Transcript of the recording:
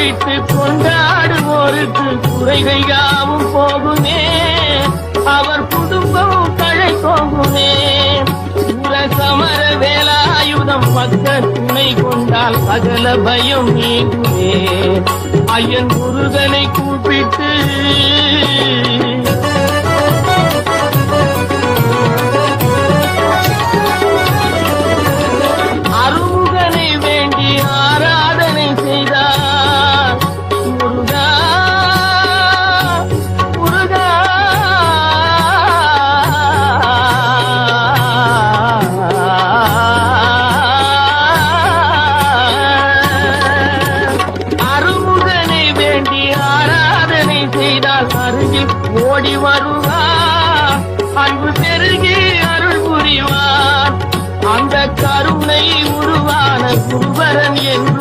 கூப்பிட்டு கொண்டாடுவோருக்கு குறைகள் யாவும் போகுமே, அவர் குடும்பம் தழை போகுமே. சமர வேலாயுதம் பக்க துணை கொண்டால் சகல பயம் நீங்குமே. ஐயன் முருகனை கூப்பிட்டு அருமுகனை வேண்டி ஆராதனை செய்தார். முருகா முருகா அருமுகனை வேண்டி ஆராதனை செய்தால் அருகில் ஓடி வருவார். அன்பு பெருகி அருள் புரிவார். அந்த கருணை உருவான குருபரன் என்று